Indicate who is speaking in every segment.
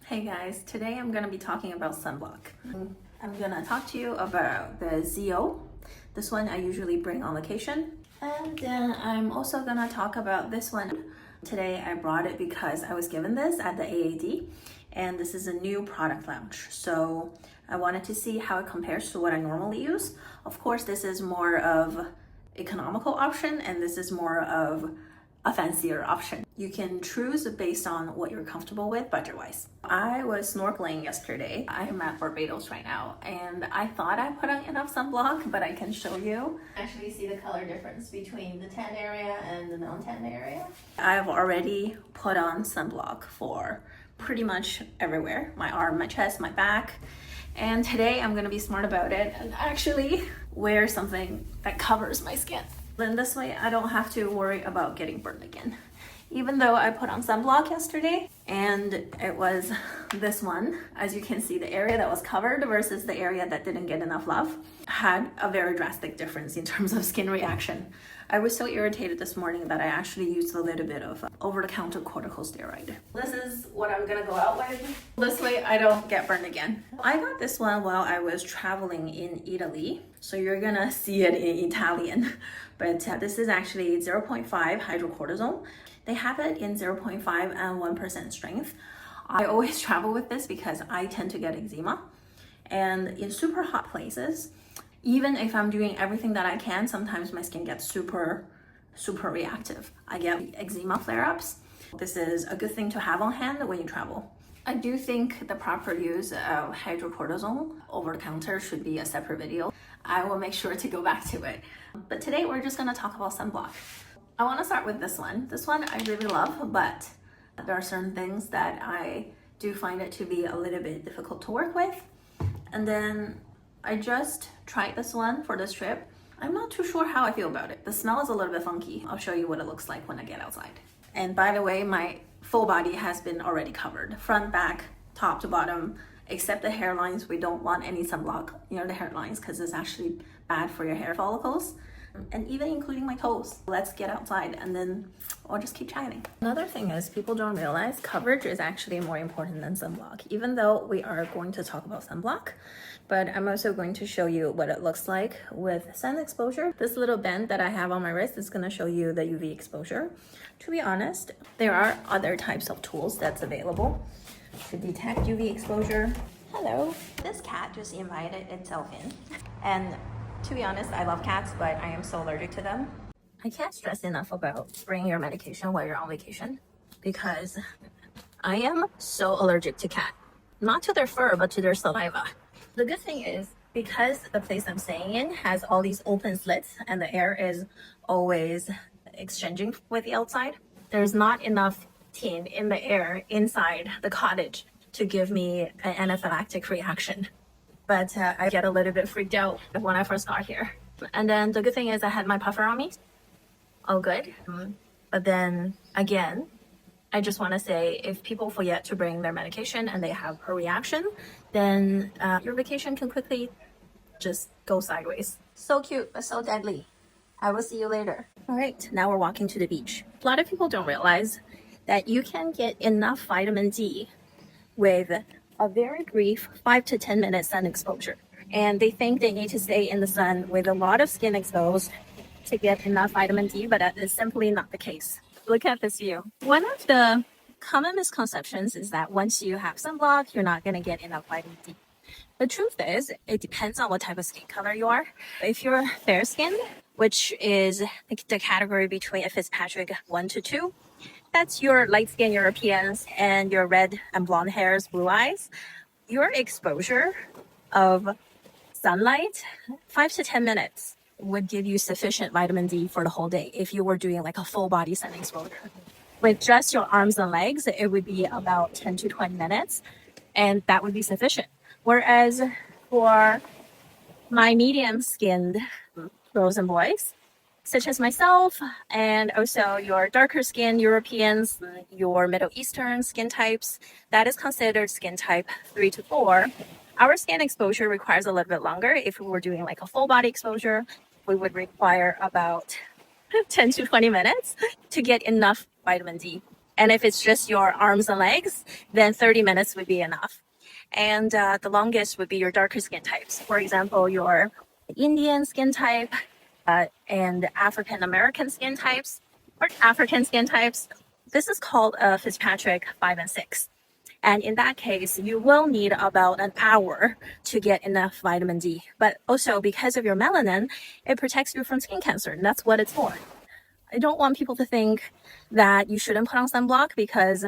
Speaker 1: Hey guys, today I'm going to be talking about sunblock. I'm going to talk to you about the ZO. This one I usually bring on vacation. And then I'm also going to talk about this one. Today I brought it because I was given this at the AAD and this is a new product launch. So I wanted to see how it compares to what I normally use. Of course, this is more of economical option and this is more of a fancier option. You can choose based on what you're comfortable with budget-wise. I was snorkeling yesterday. I'm at Barbados right now and I thought I put on enough sunblock, but I can show you. Actually see the color difference between the tan area and the non-tan area. I've already put on sunblock for pretty much everywhere. My arm, my chest, my back. And today I'm gonna be smart about it and actually wear something that covers my skin. Then this way I don't have to worry about getting burned again. Even though I put on sunblock yesterday and it was this one, as you can see, the area that was covered versus the area that didn't get enough love had a very drastic difference in terms of skin reaction. I was so irritated this morning that I actually used a little bit of over-the-counter corticosteroid. This is what I'm gonna go out with. This way I don't get burned again. I got this one while I was traveling in Italy. So you're gonna see it in Italian. But this is actually 0.5 hydrocortisone. They have it in 0.5 and 1% strength. I always travel with this because I tend to get eczema. And in super hot places, even if I'm doing everything that I can, sometimes my skin gets super reactive. I get eczema flare-ups. This is a good thing to have on hand when you travel. I do think the proper use of hydrocortisone over the counter should be a separate video. I will make sure to go back to it. But today we're just gonna talk about sunblock. I wanna start with this one. This one I really love, but there are certain things that I do find it to be a little bit difficult to work with. And then I just tried this one for this trip. I'm not too sure how I feel about it. The smell is a little bit funky. I'll show you what it looks like when I get outside. And by the way, my full body has been already covered. Front, back, top to bottom, except the hairlines. We don't want any sunblock near the hairlines because it's actually bad for your hair follicles. And even including my toes. Let's get outside and then I'll just keep chatting. Another thing is people don't realize coverage is actually more important than sunblock, even though we are going to talk about sunblock. But I'm also going to show you what it looks like with sun exposure. This little band that I have on my wrist is going to show you the UV exposure. To be honest, there are other types of tools that's available to detect UV exposure. Hello. This cat just invited itself in. And to be honest, I love cats, but I am so allergic to them. I can't stress enough about bringing your medication while you're on vacation because I am so allergic to cat. Not to their fur, but to their saliva. The good thing is, because the place I'm staying in has all these open slits and the air is always exchanging with the outside, there's not enough steam in the air inside the cottage to give me an anaphylactic reaction. But I get a little bit freaked out when I first got here. And then the good thing is I had my puffer on me. All good. But then again, I just want to say if people forget to bring their medication and they have a reaction, then your vacation can quickly just go sideways. So cute, but so deadly. I will see you later. All right, now we're walking to the beach. A lot of people don't realize that you can get enough vitamin D with a very brief 5 to 10 minute sun exposure. And they think they need to stay in the sun with a lot of skin exposed to get enough vitamin D, but that is simply not the case. Look at this view. One of the common misconceptions is that once you have sunblock, you're not gonna get enough vitamin D. The truth is, it depends on what type of skin color you are. If you're fair skinned, which is the category between a Fitzpatrick 1 to 2, that's your light-skinned Europeans and your red and blonde hairs, blue eyes. Your exposure of sunlight, 5 to 10 minutes, would give you sufficient vitamin D for the whole day if you were doing like a full body sun exposure. With just your arms and legs, it would be about 10 to 20 minutes, and that would be sufficient. Whereas for my medium-skinned girls and boys, such as myself, and also your darker skin Europeans, your Middle Eastern skin types, that is considered skin type 3 to 4. Our skin exposure requires a little bit longer. If we were doing like a full body exposure, we would require about 10 to 20 minutes to get enough vitamin D. And if it's just your arms and legs, then 30 minutes would be enough. And the longest would be your darker skin types. For example, your Indian skin type and African American skin types or African skin types. This is called Fitzpatrick 5 and 6. And in that case, you will need about an hour to get enough vitamin D. But also because of your melanin, it protects you from skin cancer. And that's what it's for. I don't want people to think that you shouldn't put on sunblock because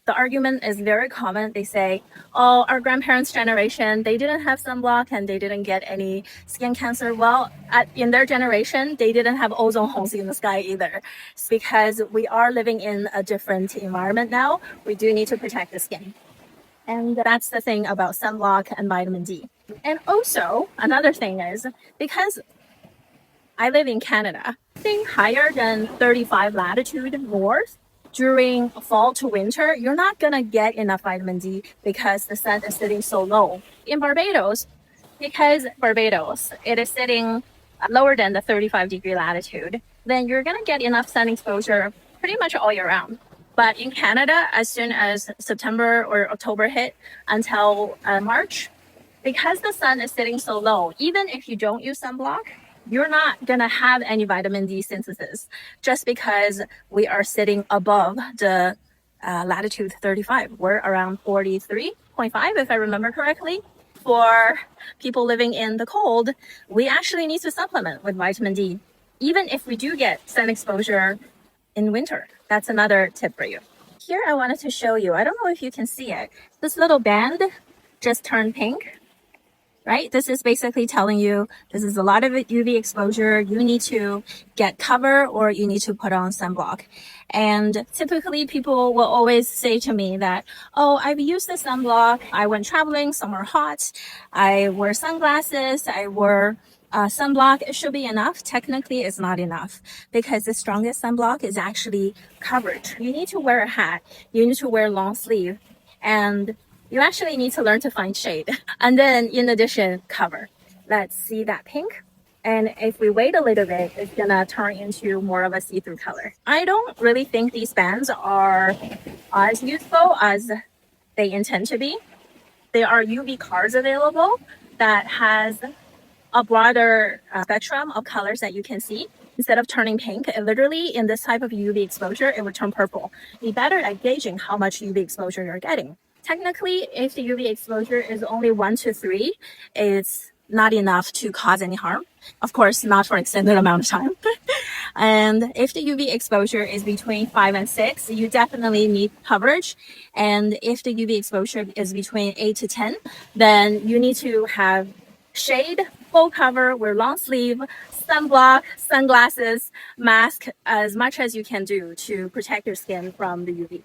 Speaker 1: the argument is very common. They say, oh, our grandparents' generation, they didn't have sunblock and they didn't get any skin cancer. Well, in their generation, they didn't have ozone holes in the sky either. It's because we are living in a different environment now. We do need to protect the skin. And that's the thing about sunblock and vitamin D. And also, another thing is, because I live in Canada, anything higher than 35 latitude north, during fall to winter, you're not going to get enough vitamin D because the sun is sitting so low. In Barbados, because Barbados, it is sitting lower than the 35-degree latitude, then you're going to get enough sun exposure pretty much all year round. But in Canada, as soon as September or October hit until March, because the sun is sitting so low, even if you don't use sunblock, you're not going to have any vitamin D synthesis just because we are sitting above the latitude 35. We're around 43.5, if I remember correctly. For people living in the cold, we actually need to supplement with vitamin D, even if we do get sun exposure in winter. That's another tip for you. Here I wanted to show you, I don't know if you can see it, this little band just turned pink. Right? This is basically telling you this is a lot of UV exposure. You need to get cover or you need to put on sunblock. And typically people will always say to me that, oh, I've used the sunblock. I went traveling somewhere hot. I wear sunglasses. I wear sunblock. It should be enough. Technically, it's not enough because the strongest sunblock is actually coverage. You need to wear a hat. You need to wear long sleeve. And you actually need to learn to find shade. And then in addition, cover. Let's see that pink. And if we wait a little bit, it's gonna turn into more of a see-through color. I don't really think these bands are as useful as they intend to be. There are UV cards available that has a broader spectrum of colors that you can see. Instead of turning pink, it literally in this type of UV exposure, it would turn purple. Be better at gauging how much UV exposure you're getting. Technically, if the UV exposure is only 1 to 3, it's not enough to cause any harm. Of course, not for an extended amount of time. And if the UV exposure is between 5 and 6, you definitely need coverage. And if the UV exposure is between 8 to 10, then you need to have shade, full cover, wear long sleeve, sunblock, sunglasses, mask, as much as you can do to protect your skin from the UV.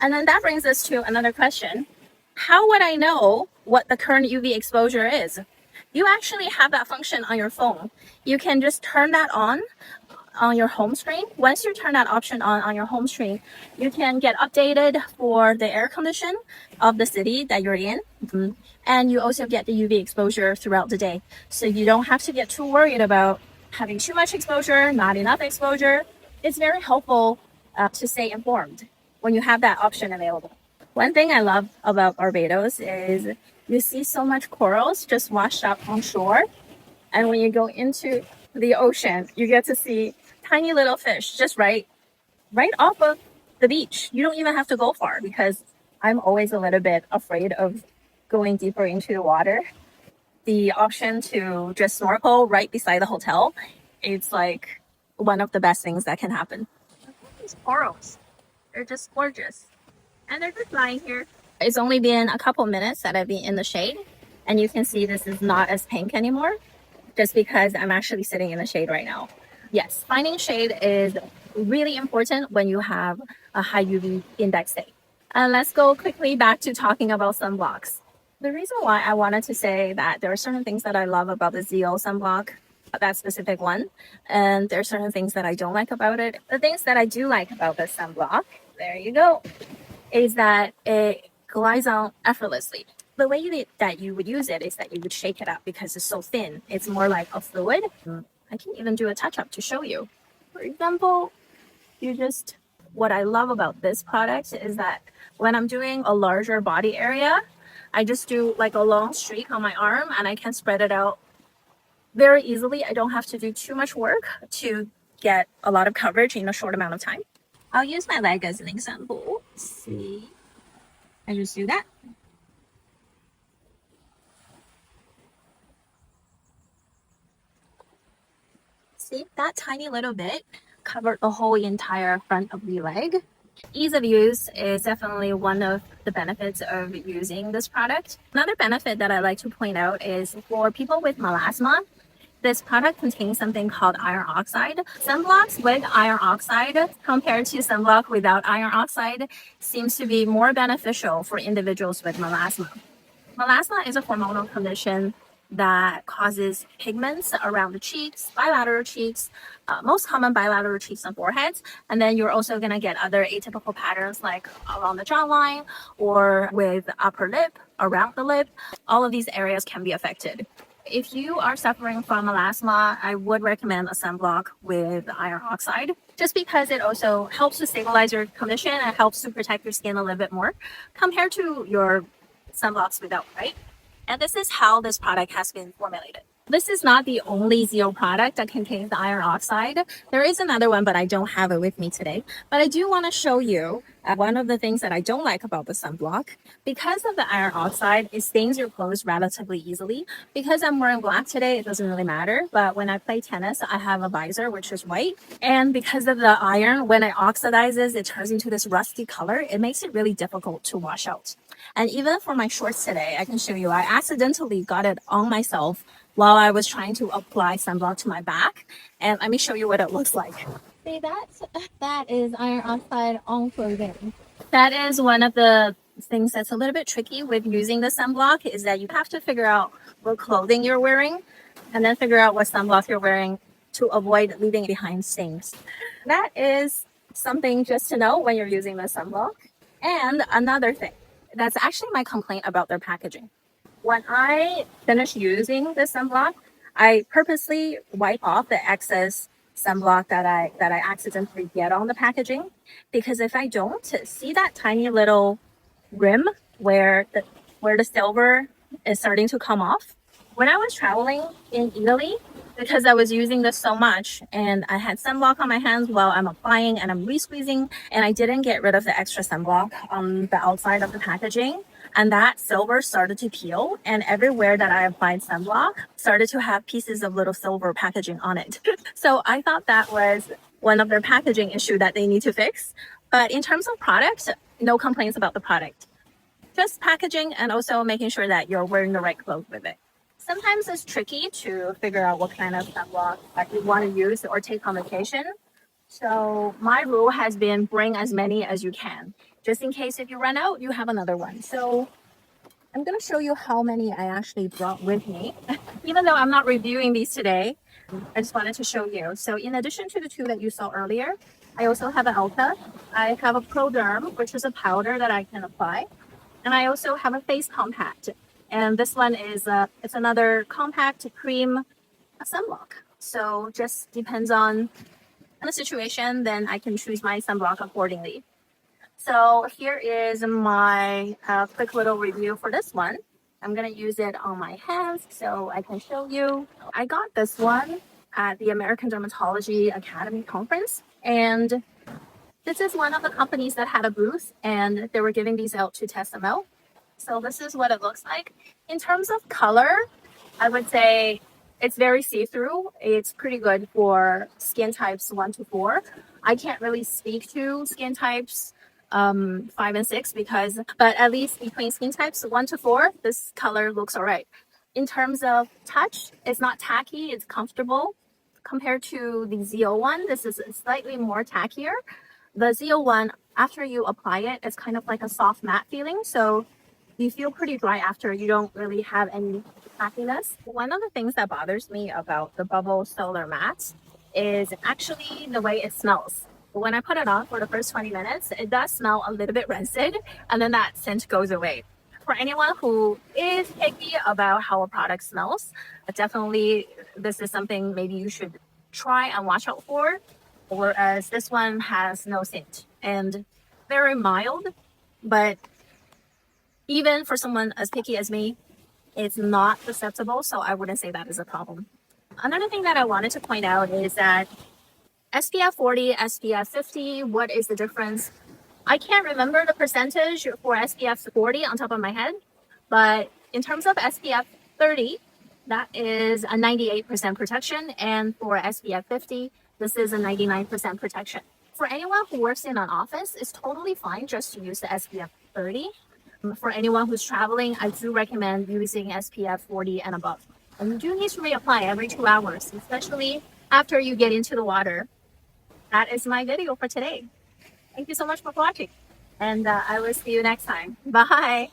Speaker 1: And then that brings us to another question. How would I know what the current UV exposure is? You actually have that function on your phone. You can just turn that on your home screen. Once you turn that option on your home screen, you can get updated for the air condition of the city that you're in. And you also get the UV exposure throughout the day. So you don't have to get too worried about having too much exposure, not enough exposure. It's very helpful to stay informed when you have that option available. One thing I love about Barbados is you see so much corals just washed up on shore. And when you go into the ocean, you get to see tiny little fish just right off of the beach. You don't even have to go far because I'm always a little bit afraid of going deeper into the water. The option to just snorkel right beside the hotel, it's like one of the best things that can happen. Look at these corals. They're just gorgeous. And they're just lying here. It's only been a couple minutes that I've been in the shade. And you can see this is not as pink anymore just because I'm actually sitting in the shade right now. Yes, finding shade is really important when you have a high UV index day. Let's go quickly back to talking about sunblocks. The reason why I wanted to say that there are certain things that I love about the ZO sunblock, that specific one, and there are certain things that I don't like about it. The things that I do like about this sunblock, there you go, is that it glides on effortlessly. The way that you would use it is that you would shake it up because it's so thin. It's more like a fluid. I can even do a touch-up to show you. For example, you just what I love about this product is that when I'm doing a larger body area, I just do like a long streak on my arm and I can spread it out very easily. I don't have to do too much work to get a lot of coverage in a short amount of time. I'll use my leg as an example. See, I just do that. See, that tiny little bit covered the whole entire front of the leg. Ease of use is definitely one of the benefits of using this product. Another benefit that I like to point out is for people with melasma, this product contains something called iron oxide. Sunblocks with iron oxide compared to sunblock without iron oxide seems to be more beneficial for individuals with melasma. Melasma is a hormonal condition that causes pigments around the cheeks, bilateral cheeks, most common bilateral cheeks and foreheads. And then you're also going to get other atypical patterns like along the jawline or with upper lip, around the lip. All of these areas can be affected. If you are suffering from melasma, I would recommend a sunblock with iron oxide just because it also helps to stabilize your condition and helps to protect your skin a little bit more compared to your sunblocks without, right? And this is how this product has been formulated. This is not the only ZO product that contains the iron oxide. There is another one, but I don't have it with me today. But I do want to show you one of the things that I don't like about the sunblock. Because of the iron oxide, it stains your clothes relatively easily. Because I'm wearing black today, it doesn't really matter. But when I play tennis, I have a visor, which is white. And because of the iron, when it oxidizes, it turns into this rusty color. It makes it really difficult to wash out. And even for my shorts today, I can show you, I accidentally got it on myself while I was trying to apply sunblock to my back. And let me show you what it looks like. See that? That is iron oxide on clothing. That is one of the things that's a little bit tricky with using the sunblock is that you have to figure out what clothing you're wearing and then figure out what sunblock you're wearing to avoid leaving behind stains. That is something just to know when you're using the sunblock. And another thing, that's actually my complaint about their packaging. When I finish using the sunblock, I purposely wipe off the excess sunblock that I accidentally get on the packaging, because if I don't, see that tiny little rim where the silver is starting to come off? When I was traveling in Italy, because I was using this so much and I had sunblock on my hands while I'm applying and I'm re-squeezing, and I didn't get rid of the extra sunblock on the outside of the packaging, and that silver started to peel, and everywhere that I applied sunblock started to have pieces of little silver packaging on it. So I thought that was one of their packaging issue that they need to fix. But in terms of product, no complaints about the product. Just packaging and also making sure that you're wearing the right clothes with it. Sometimes it's tricky to figure out what kind of sunblock that you want to use or take on vacation. So my rule has been bring as many as you can. Just in case if you run out, you have another one. So I'm going to show you how many I actually brought with me. Even though I'm not reviewing these today, I just wanted to show you. So in addition to the two that you saw earlier, I also have an Ulta. I have a Pro Derm, which is a powder that I can apply. And I also have a face compact. And this one is it's another compact cream sunblock. So just depends on the situation, then I can choose my sunblock accordingly. So here is my quick little review for this one. I'm going to use it on my hands so I can show you. I got this one at the American Dermatology Academy conference. And this is one of the companies that had a booth and they were giving these out to test them out. So this is what it looks like. In terms of color, I would say it's very see-through. It's pretty good for skin types 1 to 4. I can't really speak to skin types 5 and 6 but at least between skin types 1 to 4, this color looks all right. In terms of touch, it's not tacky, it's comfortable. Compared to the ZO one, this is slightly more tackier. The ZO one, after you apply it, it's kind of like a soft matte feeling. So you feel pretty dry after. You don't really have any tackiness. One of the things that bothers me about the Bubble Solar Mate is actually the way it smells. When I put it on for the first 20 minutes, it does smell a little bit rancid, and then that scent goes away. For anyone who is picky about how a product smells, definitely this is something maybe you should try and watch out for, whereas this one has no scent. and very mild, but even for someone as picky as me, it's not acceptable, so I wouldn't say that is a problem. Another thing that I wanted to point out is that SPF 40, SPF 50, what is the difference? I can't remember the percentage for SPF 40 on top of my head, but in terms of SPF 30, that is a 98% protection, and for SPF 50, this is a 99% protection. For anyone who works in an office, it's totally fine just to use the SPF 30. For anyone who's traveling, I do recommend using SPF 40 and above. And you do need to reapply every 2 hours, especially after you get into the water. That is my video for today. Thank you so much for watching, and I will see you next time. Bye.